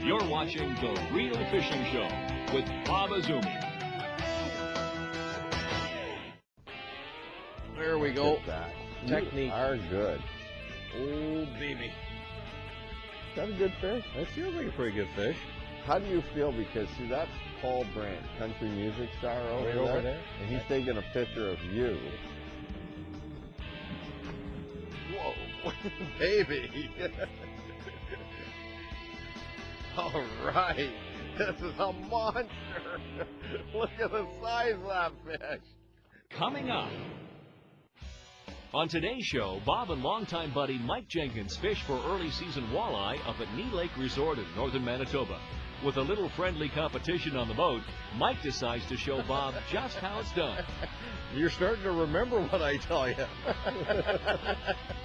You're watching The Real Fishing Show with Bob Azumi. There we go. Technique. You are good. Oh, baby. Is that a good fish? That feels like a pretty good fish. How do you feel? Because, see, that's Paul Brandt, country music star Right over there. And he's taking a picture of you. Whoa, baby. All right. This is a monster. Look at the size of that fish. Coming up. On today's show, Bob and longtime buddy Mike Jenkins fish for early season walleye up at Knee Lake Resort in northern Manitoba. With a little friendly competition on the boat, Mike decides to show Bob just how it's done. You're starting to remember what I tell you.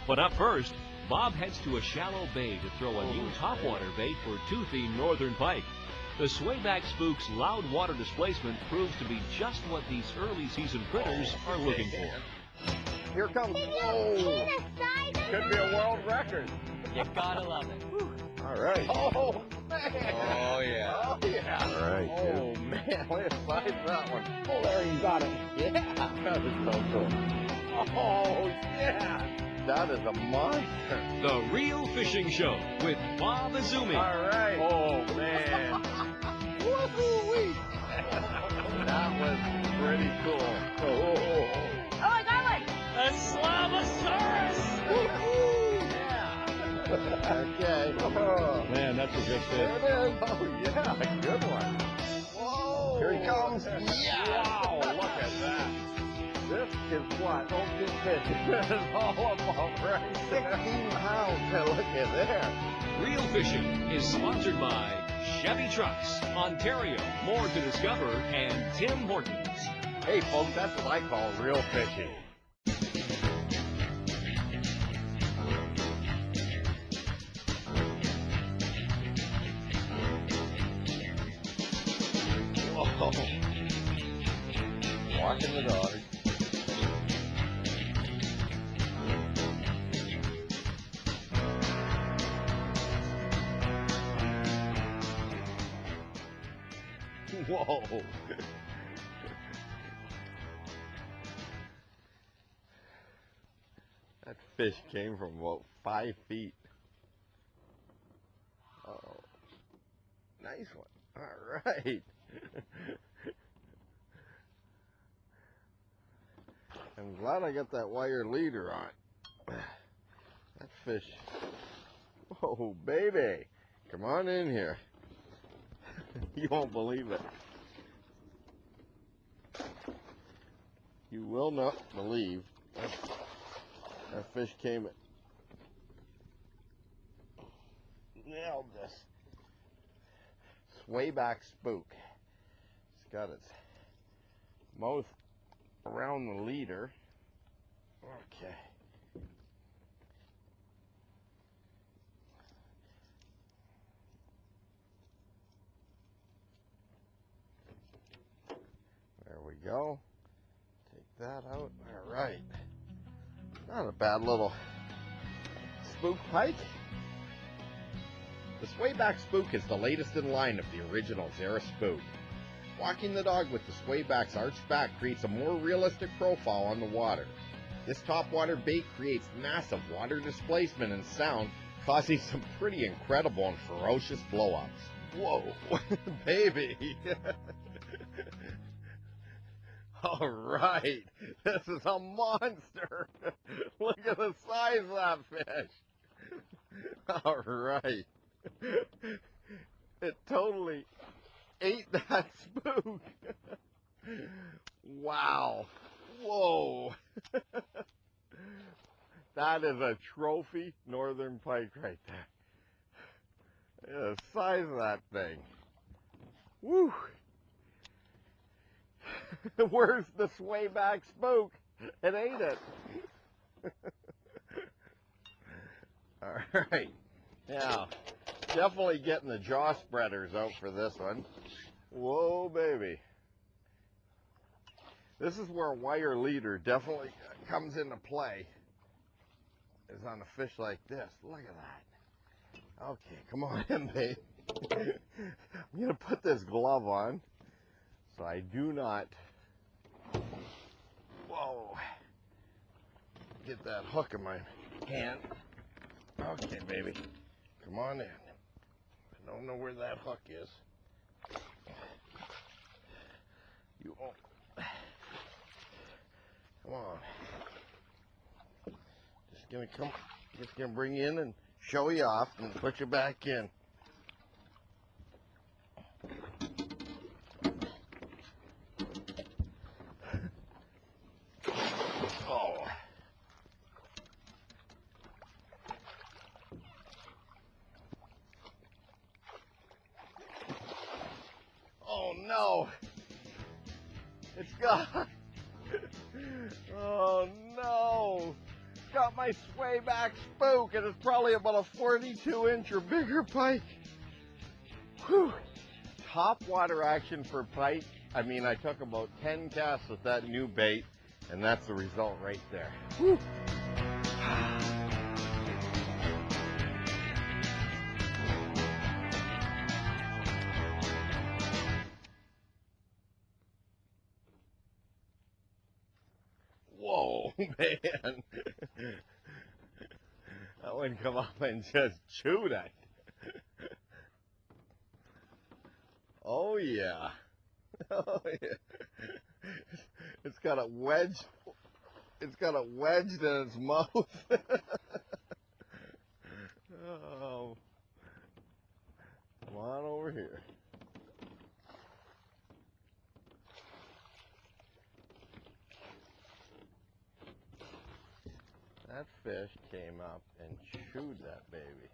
But up first, Bob heads to a shallow bay to throw a new topwater bait for toothy northern pike. The Swayback Spook's loud water displacement proves to be just what these early season critters are looking for. Here comes. Whoa! Could be a world record. You gotta love it. All right. Oh, man. Oh, yeah. Oh, yeah. All right. Oh, man. Way to size that one. Oh, there you got it. Yeah. That is so cool. Oh, yeah. That is a monster. The Real Fishing Show with Bob Azumi. All right. Oh, man. Woo-hoo-wee. That was pretty cool. Oh, I got one! A Slavosaurus! woo-hoo. Yeah. Okay. Oh. Man, that's a good fish. There it is. Oh, yeah. A good one. Whoa. Here he comes. Yeah. Wow. Look at that. This is what Open Fish is all about, right? 16 pounds. Look at there. Real Fishing is sponsored by Chevy Trucks, Ontario, More to Discover, and Tim Hortons. Hey, folks, that's what I call real fishing. Whoa. Walking the dog. Whoa. That fish came from about 5 feet. Oh, nice one. All right. I'm glad I got that wire leader on. That fish. Oh, baby. Come on in here. You won't believe it. You will not believe that fish came at. Nailed this. Swayback Spook. It's got its mouth around the leader. Okay. There we go. Take that out. All right. Not a bad little spook pike. The Swayback Spook is the latest in line of the original Zara Spook. Walking the dog with the Swayback's arched back creates a more realistic profile on the water. This topwater bait creates massive water displacement and sound, causing some pretty incredible and ferocious blow-ups. Whoa, baby! All right, this is a monster. Look at the size of that fish. All right. It totally ate that spook. Wow. Whoa. That is a trophy northern pike right there. The size of that thing. Woo. Where's the Swayback Spook? It ate it. All right. Now, definitely getting the jaw spreaders out for this one. Whoa, baby. This is where a wire leader definitely comes into play, is on a fish like this. Look at that. Okay, come on in, babe. I'm going to put this glove on so I do not, whoa, get that hook in my hand. Okay, baby, come on in. I don't know where that hook is. You won't. Come on. Just gonna bring you in and show you off and put you back in. Oh. Oh no. It's gone. Oh no. It's got my Swayback Spook, and it's probably about a 42-inch or bigger pike. Whew. Top water action for pike. I mean, I took about 10 casts with that new bait, and that's the result right there. Whew. Whoa, man. That one come up and just chewed it. Oh, yeah. Oh, yeah. It's got a wedge. It's got a wedge in its mouth. Oh. Come on over here. That fish came up and chewed that baby.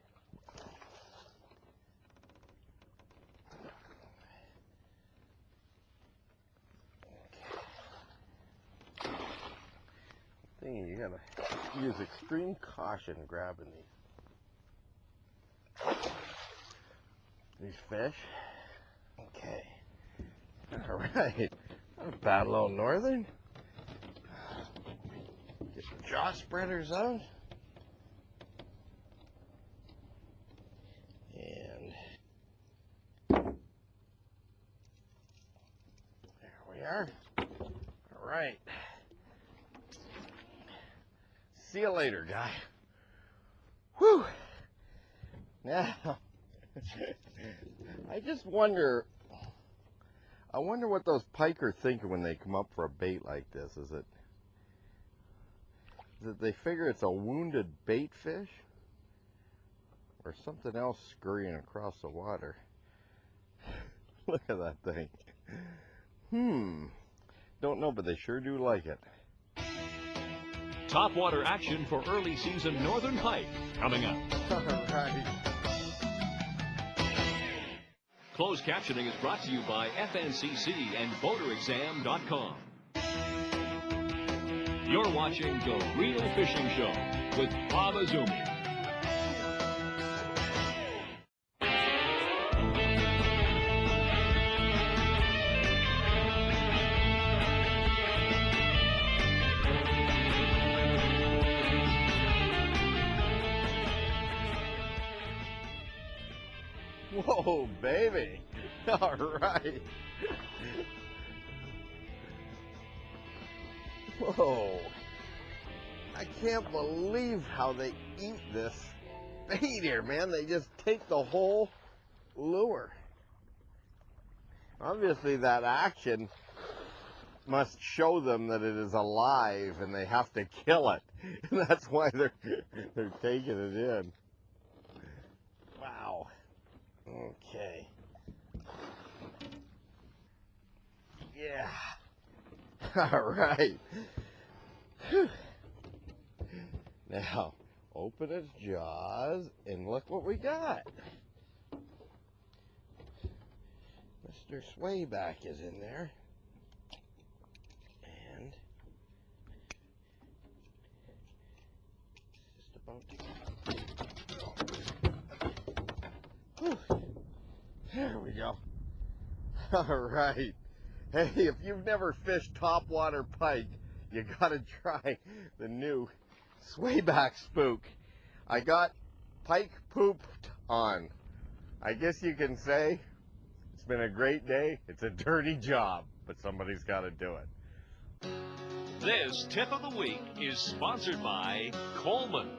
You gotta use extreme caution grabbing these fish. Okay. All right. Not a bad little northern. Get the jaw spreaders out. And there we are. All right. See you later, guy. Whew. Now, I just wonder, what those pike are thinking when they come up for a bait like this. Is it they figure it's a wounded bait fish? Or something else scurrying across the water? Look at that thing. Don't know, but they sure do like it. Topwater action for early season northern pike coming up. All right. Closed captioning is brought to you by FNCC and BoaterExam.com. You're watching The Real Fishing Show with Bob Azumi. Whoa, baby. All right. Whoa. I can't believe how they eat this bait here, man. They just take the whole lure. Obviously, that action must show them that it is alive and they have to kill it. And that's why they're taking it in. Wow. Okay. Yeah. All right. Whew. Now, open its jaws and look what we got. Mr. Swayback is in there. And just about to... Whew. There we go. All right. Hey, if you've never fished topwater pike, you gotta try the new Swayback Spook. I got pike pooped on I guess you can say it's been a great day. It's a dirty job, but somebody's got to do it. This tip of the week is sponsored by Coleman.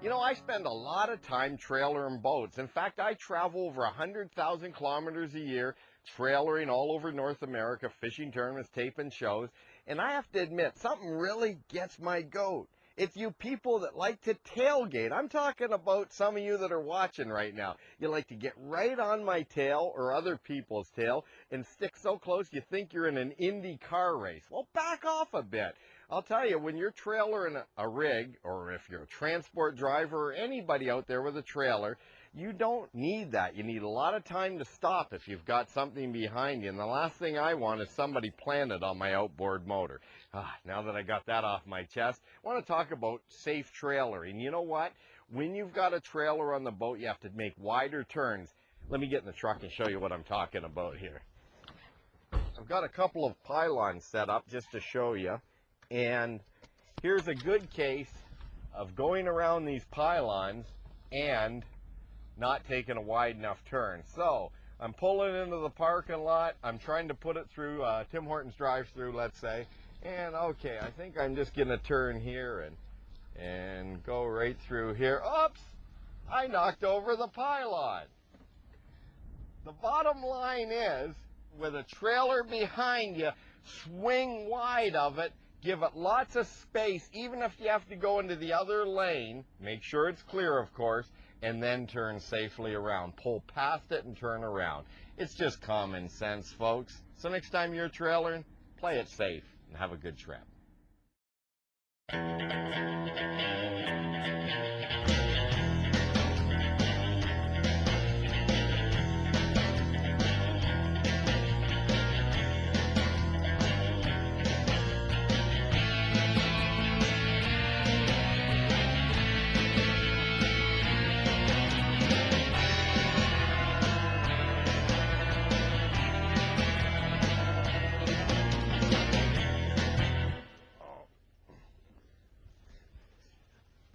You know, I spend a lot of time trailering boats. In fact, I travel over 100,000 kilometers a year, trailering all over North America, fishing tournaments, taping shows. And I have to admit, something really gets my goat. It's you people that like to tailgate. I'm talking about some of you that are watching right now. You like to get right on my tail or other people's tail and stick so close you think you're in an Indy car race. Well, back off a bit. I'll tell you, when you're trailering a rig, or if you're a transport driver or anybody out there with a trailer, you don't need that. You need a lot of time to stop if you've got something behind you. And the last thing I want is somebody planted on my outboard motor. Now that I got that off my chest, I want to talk about safe trailering. You know what? When you've got a trailer on the boat, you have to make wider turns. Let me get in the truck and show you what I'm talking about here. I've got a couple of pylons set up just to show you. And here's a good case of going around these pylons and not taking a wide enough turn. So I'm pulling into the parking lot. I'm trying to put it through Tim Hortons drive-through, let's say. And okay, I think I'm just going to turn here and go right through here. Oops! I knocked over the pylon. The bottom line is, with a trailer behind you, swing wide of it. Give it lots of space, even if you have to go into the other lane. Make sure it's clear, of course, and then turn safely around. Pull past it and turn around. It's just common sense, folks. So next time you're trailering, play it safe and have a good trip.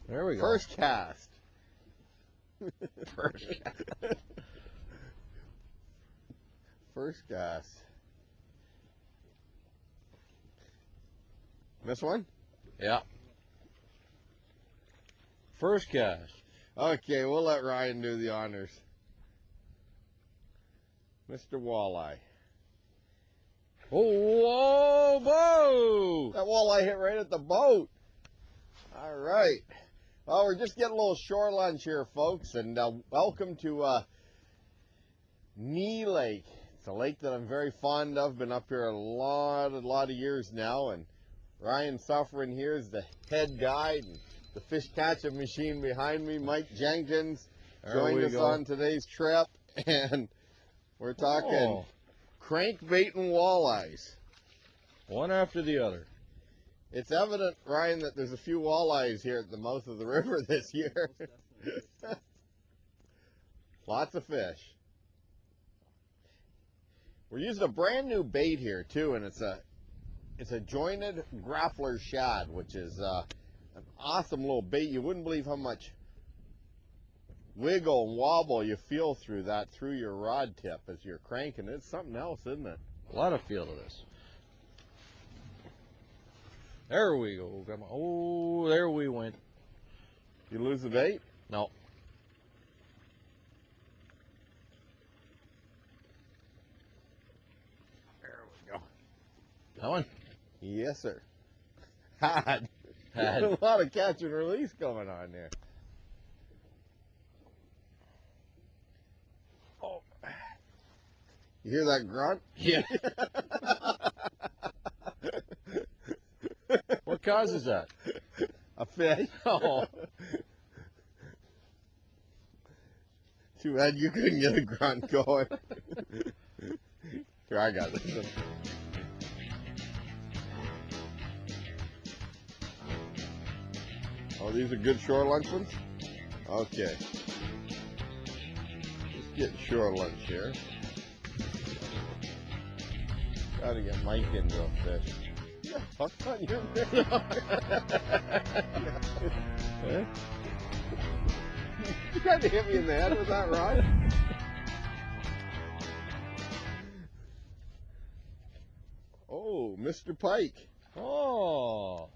There we go. First cast. First cast. First cast. This one? Yeah. First cast. Okay, we'll let Ryan do the honors. Mr. Walleye. Oh, whoa, whoa! That walleye hit right at the boat. All right. Well, we're just getting a little shore lunch here, folks, and welcome to Knee Lake. It's a lake that I'm very fond of. Been up here a lot of years now, and Ryan Suffering here is the head guide, and the fish catching machine behind me, Mike Jenkins, joined us on today's trip, and we're talking crankbait and walleyes. One after the other. It's evident, Ryan, that there's a few walleyes here at the mouth of the river this year. Lots of fish. We're using a brand new bait here too, and it's a jointed grappler shad, which is an awesome little bait. You wouldn't believe how much wiggle and wobble you feel through your rod tip as you're cranking. It's something else, isn't it? A lot of feel to this. There we go. Come on. Oh, there we went. You lose the bait? No. There we go. That one? Yes, sir. Had. Had. A lot of catch and release going on there. Oh. You hear that grunt? Yeah. What causes that? A fish. Oh. Too bad you couldn't get a grunt going. Here, I got this. Oh, these are good shore lunch ones? Okay. Let's get shore lunch here. Gotta get Mike into a fish. Yeah, fuck on your fish. trying to hit me in the head with that rod? Oh, Mr. Pike. Oh.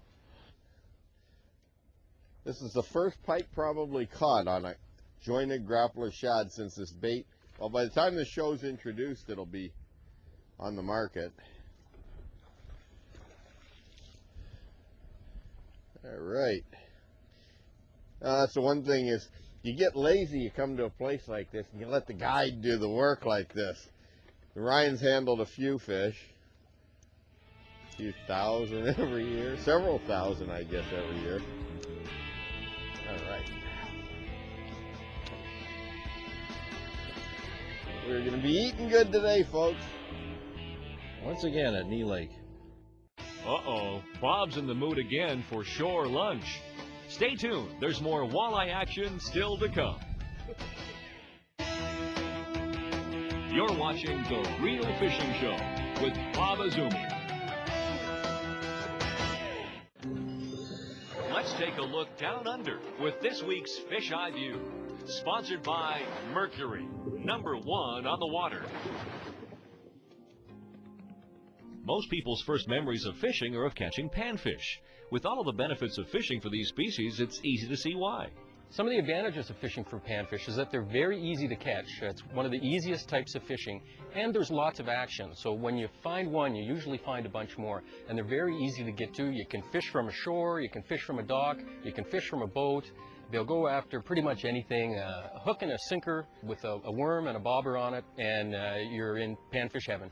This is the first pike probably caught on a jointed grappler shad since this bait. Well, by the time the show's introduced, it'll be on the market. All right. That's the one thing is, you get lazy, you come to a place like this, and you let the guide do the work like this. Ryan's handled a few fish. A few thousand every year. Several thousand, I guess, every year. All right. We're going to be eating good today, folks. Once again at Knee Lake. Uh-oh, Bob's in the mood again for shore lunch. Stay tuned, there's more walleye action still to come. You're watching The Real Fishing Show with Bob Azumi. Let's take a look down under with this week's Fish Eye View. Sponsored by Mercury, #1 on the water. Most people's first memories of fishing are of catching panfish. With all of the benefits of fishing for these species, it's easy to see why. Some of the advantages of fishing for panfish is that they're very easy to catch. It's one of the easiest types of fishing, and there's lots of action. So when you find one, you usually find a bunch more, and they're very easy to get to. You can fish from a shore, you can fish from a dock, you can fish from a boat. They'll go after pretty much anything, a hook and a sinker with a worm and a bobber on it, and you're in panfish heaven.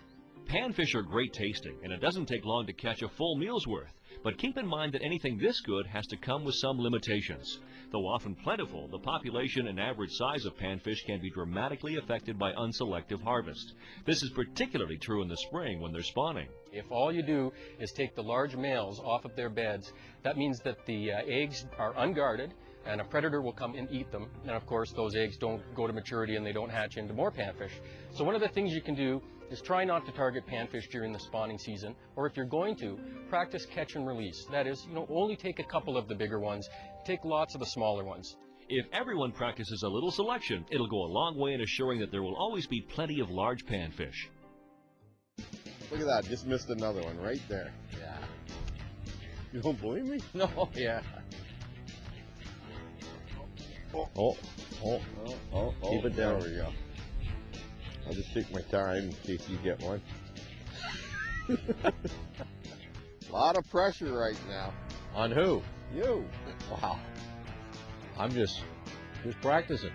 Panfish are great tasting, and it doesn't take long to catch a full meal's worth. But keep in mind that anything this good has to come with some limitations. Though often plentiful, the population and average size of panfish can be dramatically affected by unselective harvest. This is particularly true in the spring when they're spawning. If all you do is take the large males off of their beds, that means that the eggs are unguarded, and a predator will come and eat them. And of course, those eggs don't go to maturity and they don't hatch into more panfish. So one of the things you can do is try not to target panfish during the spawning season, or if you're going to, practice catch and release. That is, only take a couple of the bigger ones, take lots of the smaller ones. If everyone practices a little selection, it'll go a long way in assuring that there will always be plenty of large panfish. Look at that, just missed another one right there. Yeah. You don't believe me? No, yeah. Oh. Keep it down. There we go. I'll just take my time in case you get one. A lot of pressure right now. On who? You. Wow. I'm just practicing.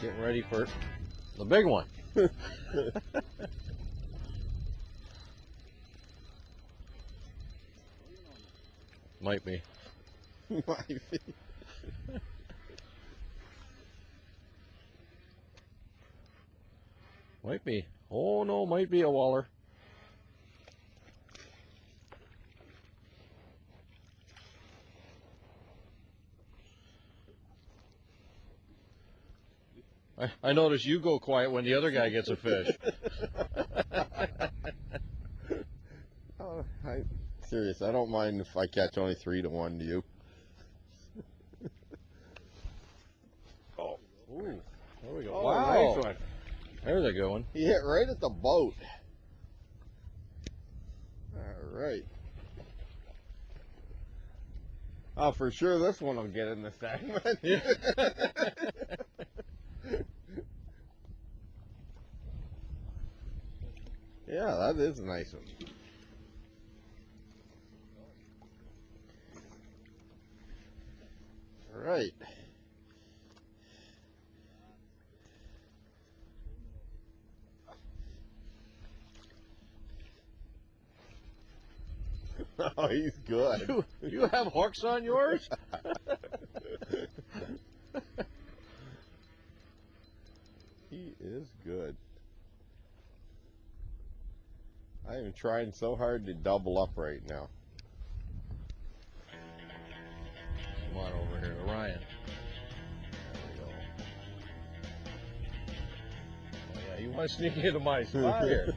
Getting ready for the big one. Might be. Might be. Might be. Oh no, might be a waller. I notice you go quiet when the other guy gets a fish. Oh, serious, I don't mind if I catch only 3-1 to you. Oh. Ooh. There we go. Oh, Wow. nice one. There's a good one. He hit right at the boat. All right. Oh, for sure this one will get in the segment. Yeah, that is a nice one. All right. Oh, he's good. You have hooks on yours? He is good. I am trying so hard to double up right now. Come on over here, Ryan. There we go. Oh, yeah, you want to sneak into my spot here.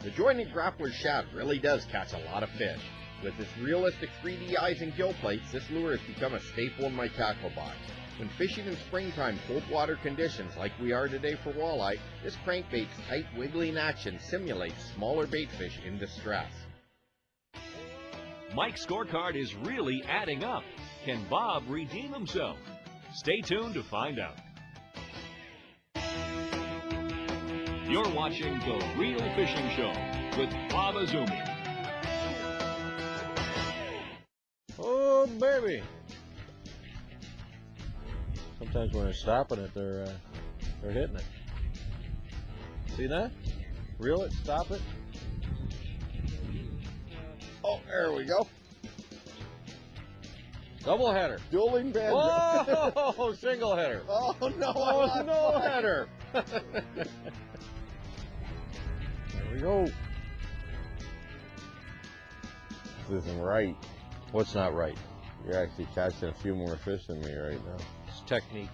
The jointed grappler shad really does catch a lot of fish. With its realistic 3D eyes and gill plates, this lure has become a staple in my tackle box. When fishing in springtime cold water conditions like we are today for walleye, this crankbait's tight wiggling action simulates smaller baitfish in distress. Mike's scorecard is really adding up. Can Bob redeem himself? Stay tuned to find out. You're watching The Real Fishing Show with Bob Azumi. Oh, baby. Sometimes when they're stopping it, they're hitting it. See that? Reel it, stop it. Oh, there we go. Double header. Dueling banjo. Oh, single header. Oh, no. Oh, no header. There we go. This isn't right. What's not right? You're actually catching a few more fish than me right now. It's technique.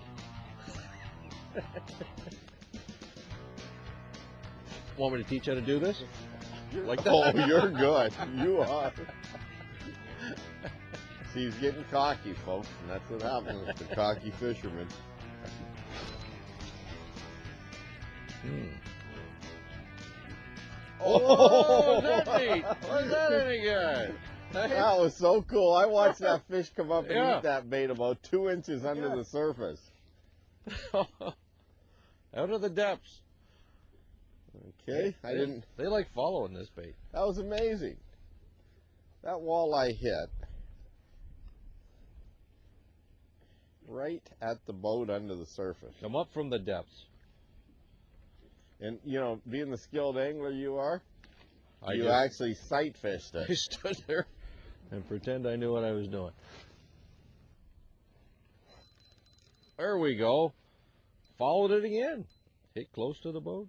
Want me to teach how to do this? Like that? Oh, you're good. You are. See, he's getting cocky, folks, and that's what happens with the cocky fisherman. Oh, is that neat? Was that any good? That was so cool. I watched that fish come up and Yeah. eat that bait about 2 inches under the surface. Out of the depths. Okay, I didn't. They like following this bait. That was amazing. That walleye hit right at the boat under the surface. Come up from the depths. And, you know, being the skilled angler you are, you just- actually sight fished I it. stood there and pretend I knew what I was doing. There we go. Followed it again. Hit close to the boat.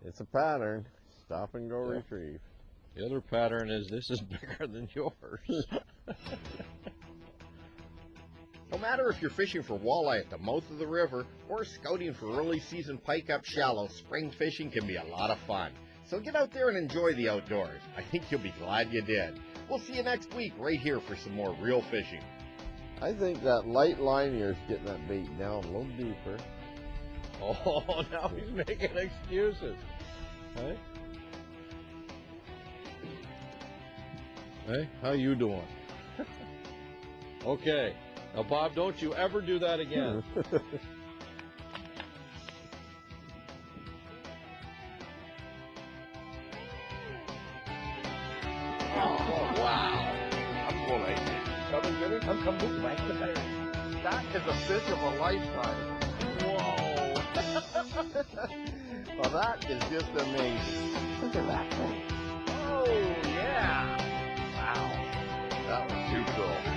It's a pattern. Stop and go Yeah. retrieve. The other pattern is this is bigger than yours. No matter if you're fishing for walleye at the mouth of the river or scouting for early season pike up shallow, spring fishing can be a lot of fun. So get out there and enjoy the outdoors. I think you'll be glad you did. We'll see you next week right here for some more real fishing. I think that light line here is getting that bait down a little deeper. Oh, now he's making excuses. Hey? Hey, how you doing? Okay. Now, Bob, don't you ever do that again. Oh, wow. I'm going to come and get it. I'm coming back to there. That is a fish of a lifetime. Whoa. Well, that is just amazing. Look at that thing. Oh, yeah. Wow. That was too cool.